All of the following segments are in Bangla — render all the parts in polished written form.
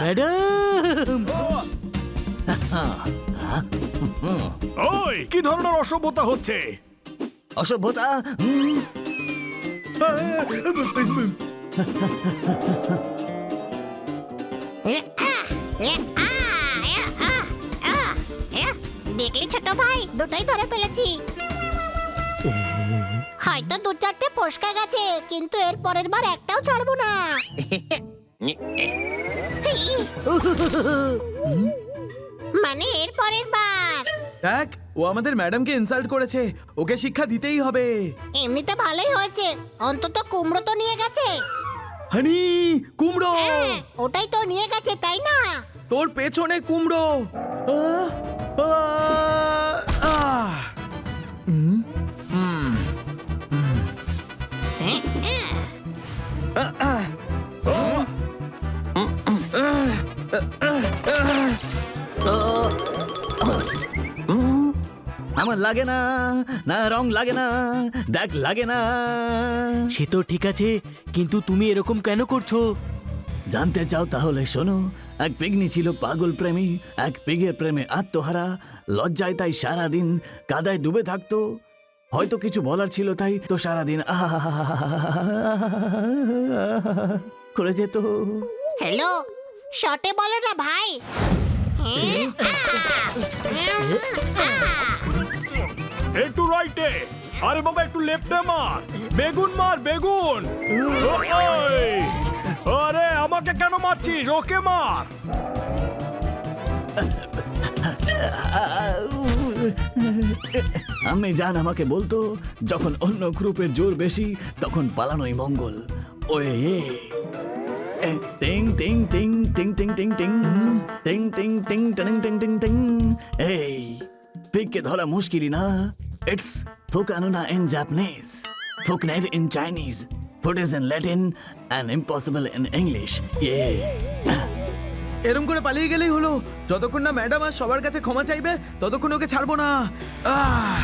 ম্যাডাম, ওই কি ধরনের অসভ্যতা হচ্ছে? অসভ্যতা? দেখলি ছোট ভাই, দুটোই ধরে ফেলেছি। হয়তো দু চারটে ফসকা গেছে, কিন্তু এর পরের বার একটাও ছাড়বো না। মানে এর পরের বার। দেখ, ও আমাদের ম্যাডামকে ইনসাল্ট করেছে, ওকে শিক্ষা দিতেই হবে। এমনিতে ভালোই হয়েছে, অন্তত কুমড়ো তো নিয়ে গেছে। হানি, কুমড়ো! হ্যাঁ, ওটাই তো নিয়ে গেছে, তাই না? তোর পেছনে কুমড়ো! আহ, আহ, আহ। আমার লাগে না, না রং লাগে না, দেখ লাগে না। সে তো ঠিক আছে, কিন্তু তুমি এরকম কেন করছো? জানতে চাও তাহলে শোনো। এক পিগনি ছিল পাগল প্রেমী, এক পিগের প্রেমে আত্মহারা, লজ্জায় তাই সারাদিন কাদায় ডুবে থাকতো। হয়তো কিছু বলার ছিল, তাই তো সারাদিন করে যেত। হ্যালো, শর্টে বলো না ভাই। একটু রাইটে, আরে বাবা একটু লেফটে মার, বেগুন মার, বেগুন। ওই, আরে আমাকে কেন মারছিস? ওকে মার। আমি জান আমাকে বলতো, যখন অন্য গ্রুপের জোর বেশি তখন পালানোই মঙ্গল। ওয়ে টিং টিং টিং টিং টিং টিং টিং টিং টিং টিং টিং টিং টিং টিং। এই পিগকে ধরা মুশকিলই না। ইটস ফুকানুনা ইন জাপানিজ, ফুকনেট ইন চাইনিজ, ফুটেজ in Latin and impossible in English. ইয়ে এরম করে পালিয়ে গেলেই হলো। যতক্ষণ না ম্যাডাম আর সবার কাছে ক্ষমা চাইবে, ততক্ষণ ওকে ছাড়বো না। আহ!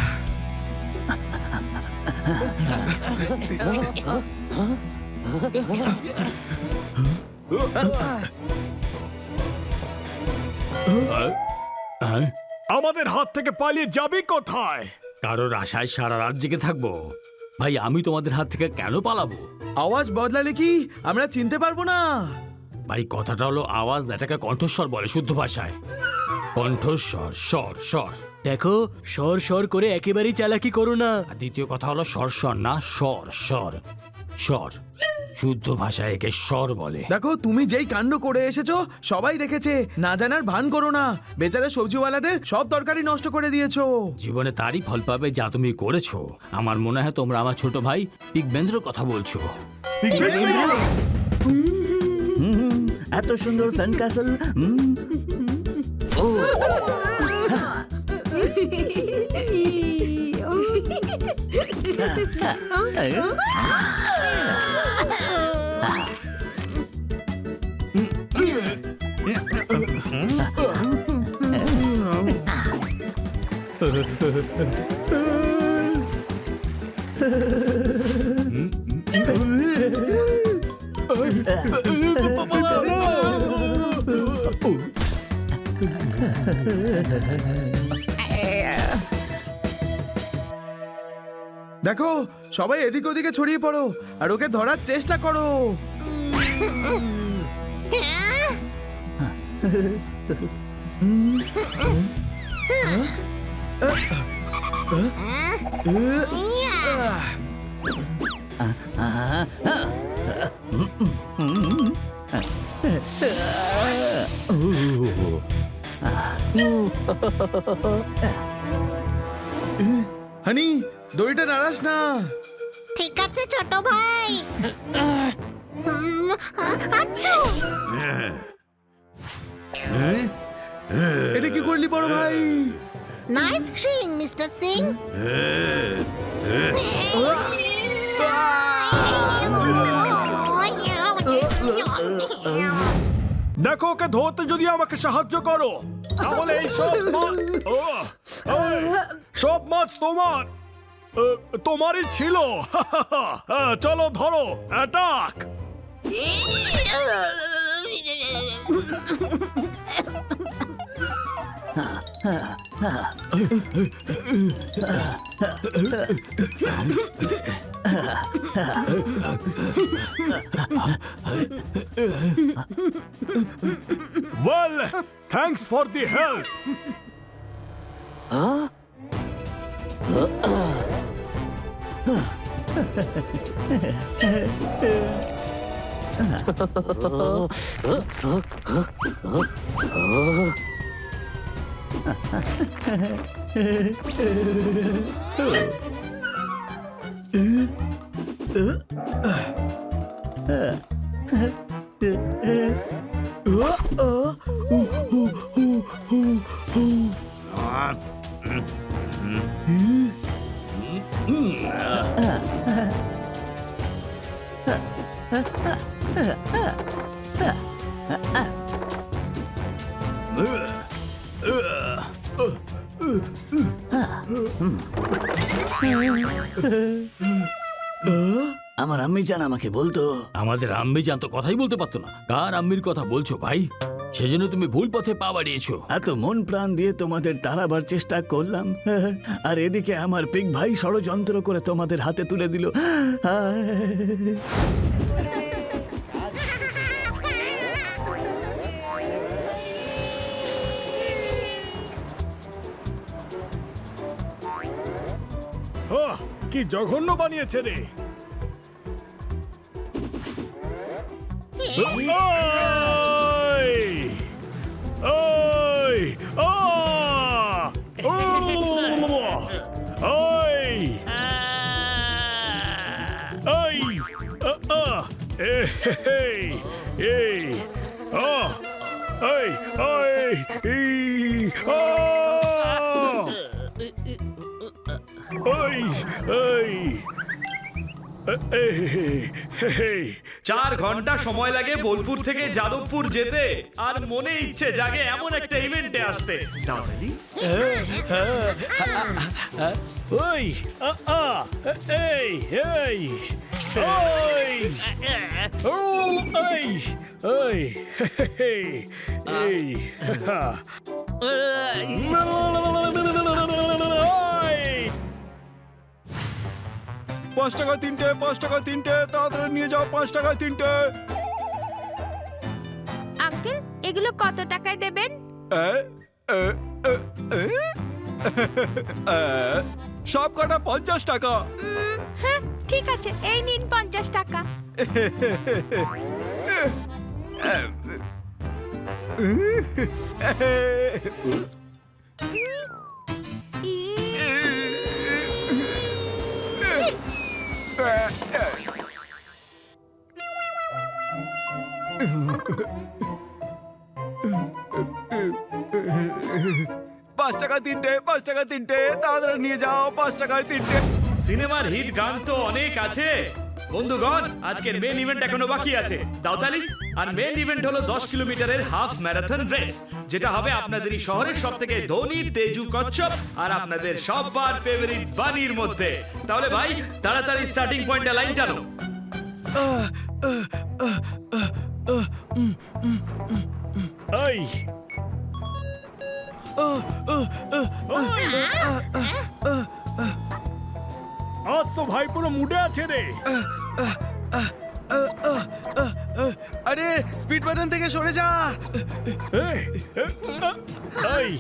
আমাদের হাত থেকে পালিয়ে যাবি কোথায়? কারোর আশায় সারা রাত জেগে থাকবো? ভাই, আমি তোমাদের হাত থেকে কেন পালাবো? আওয়াজ বদলালে কি আমরা চিনতে পারবো না? ভাই, কথাটা হলো আওয়াজ না, এটাকে কণ্ঠস্বর বলে শুদ্ধ ভাষায়। কণ্ঠস্বর, স্বর, স্বর। দেখো, সর সর করে একেবারেই চালাকি করো না। আর দ্বিতীয় কথা হলো স্বর, স্বর না স্বর, স্বর, স্বর। শুদ্ধ ভাষায় একে স্বর বলে। দেখো, তুমি যেই কাণ্ড করে এসেছো সবাই দেখেছে। না জানার ভান করো না। বেচারা সবজিওয়ালাদের সব তরকারি নষ্ট করে দিয়েছো। জীবনে তারই ফল পাবে যা তুমি করেছো। আমার মনে হয় তোমরা আমার ছোট ভাই পিগবেন্দ্রের কথা বলছো। এত সুন্দর সান ক্যাসেল। ও দেখো, সবাই এদিক ওদিকে ছড়িয়ে পড়ো আর ওকে ধরার চেষ্টা করো। হানি, দড়িটা নাড়াস না। ঠিক আছে ছোট ভাই। আচ্ছা, এটা কি করলি বড় ভাই? Nice Singh mister Singh. দেখো, ওকে ধরতে যদি আমাকে সাহায্য করো, তাহলে এই সব মাছ, সব মাছ তোমার। তোমারই ছিল। চলো ধরো, attack. Well, thanks for the help. আমার আম্মি জান আমাকে বলতো, আমাদের আম্মি জান তো কথাই বলতে পারতো না। কার আম্মির কথা বলছো ভাই? সেজন্য তুমি ভুল পথে পা বাড়িয়েছো। এত মন প্রাণ দিয়ে তোমাদের তাড়াবার চেষ্টা করলাম, আর এদিকে আমার পিগ ভাই ষড়যন্ত্র করে তোমাদের হাতে তুলে দিল। কি জঘন্য বানিয়েছে রে। ওই! ওই! আ! ও! ওই! ওই! এই! এই! আ! ওই! ওই! ই! আ! ওই! ওই! এই! 4 ঘন্টা সময় লাগে বোলপুর থেকে যাদবপুর যেতে, আর মনে ইচ্ছে জাগে এমন একটা ইভেন্টে আসতে। তাড়াতাড়ি। ওই! এই! এই! ওই! ও! এই! ওই! এই! ওই! 5 টাকা 3টে, 5 টাকা 3টে, তাড়াতাড়ি নিয়ে যাও, 5 টাকা 3টে। আঙ্কেল, এগুলো কত টাকায় দেবেন? সব কটা 50 টাকা। হ্যাঁ, ঠিক আছে, এই নিন 50 টাকা। পাঁচ টাকা 3টে, 5 টাকা 3টে, তাড়াতাড়ি নিয়ে যাও, 5 টাকায় 3টে। সিনেমার হিট গান তো অনেক আছে বন্ধুগণ, আজকের মেন ইভেন্ট এখনো বাকি আছে। দাওতালি। আর মেন ইভেন্ট হলো 10 কিলোমিটারের হাফ ম্যারাথন রেস, যেটা হবে আপনাদেরই শহরের সবথেকে ধনী তেজু কচ্ছপ আর আপনাদের সবার ফেভারিট বানির মধ্যে। তাহলে ভাই তাড়াতাড়ি স্টার্টিং পয়েন্টে লাইন টানো। ওই! আজ তো ভাই পুরো মুডে আছে রে। আরে স্পিড বাটন থেকে সরে যা। এই! এই!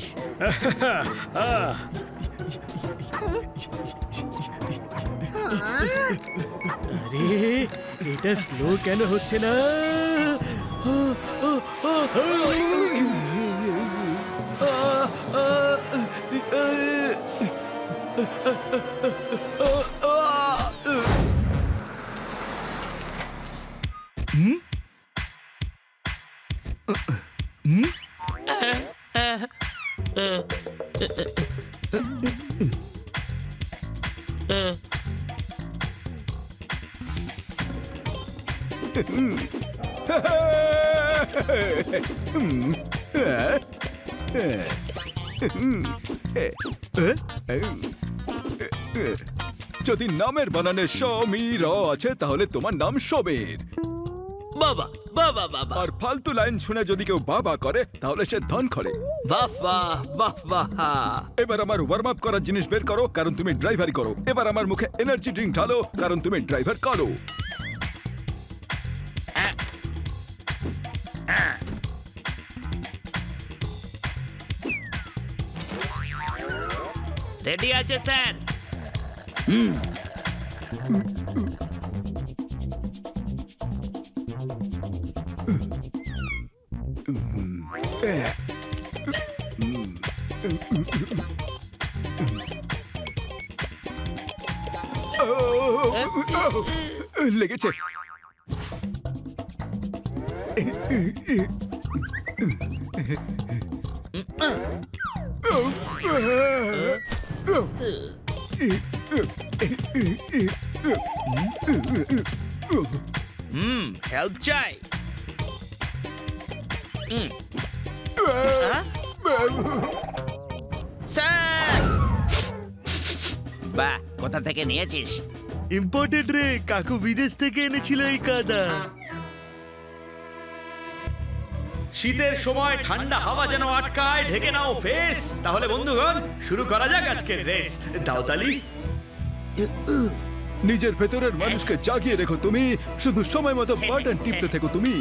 আরে এটা স্লো কেন হচ্ছে না? যদি নামের বানানে স মি র আছে তাহলে তোমার নাম সবের। বাবা বাবা বাবা আর ফালতু লাইন শুনে যদি কেউ বাবা করে তাহলে সে ধন করে। বাহ বাহ বাহ বাহ। এবার আমার ওয়ার্ম আপ করার জিনিস বের করো, কারণ তুমি ড্রাইভারি করো। এবার আমার মুখে এনার্জি ড্রিঙ্ক ঢালো, কারণ তুমি ড্রাইভার করো। রেডি আছে স্যার? লেগেছে। হেল্প চাই? স্যার! বাহ, কোথা থেকে নিয়েছিস? ইম্পোর্টেড রে, কাকু বিদেশ থেকে এনেছিল এই কাদা। শীতের সময় ঠান্ডা হাওয়া যেন আটকায়, ঢেকে নাও ফেস। তাহলে বন্ধুগণ, শুরু করা যাক আজকের রেস। দাও তালি। নিজের ভেতরের মানুষকে জাগিয়ে রেখো তুমি, শুধু সময় মতো বাটন টিপতে থেকো তুমি।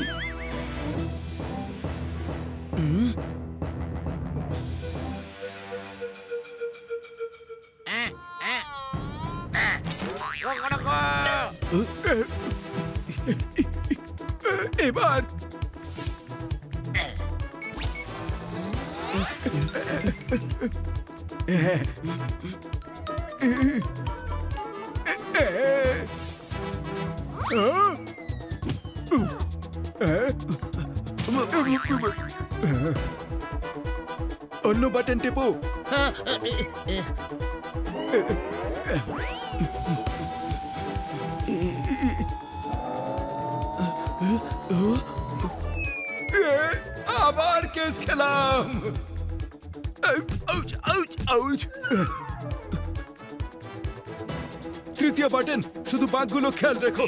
এবার অন্য বাটন টেপো। আবার কেস খেলাম। তৃতীয় বাটন, শুধু বাঘগুলো খেয়াল রেখো।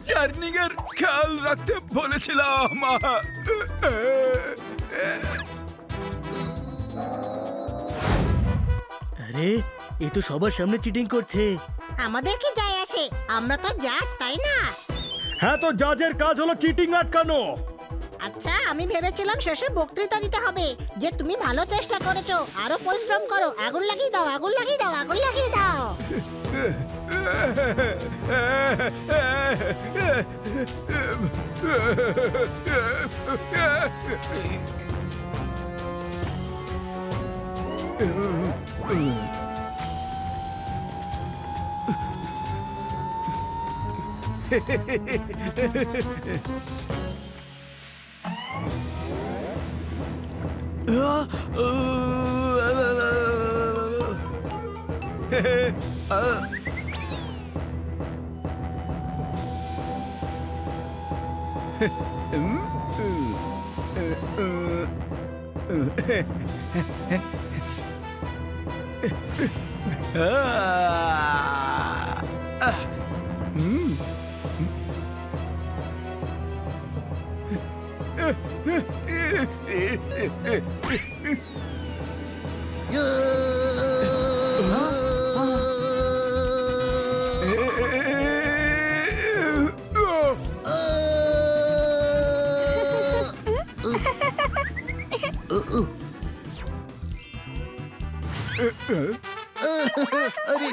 টার্নিং এর খেয়াল রাখতে বলেছিলাম। আরে এ তো সবার সামনে চিটিং করছে। আমাদের কি যায় আসে? আমরা তো জাজ, তাই না? হ্যাঁ, তো জাজের কাজ হলো চিটিং আটকানো। আচ্ছা, আমি ভেবেছিলাম শেষে বক্তৃতা দিতে হবে যে তুমি ভালো চেষ্টা করেছো, আরো পরিশ্রম করো, আগুন লাগিয়ে দাও, আগুন লাগিয়ে দাও, আগুন লাগিয়ে দাও। আরে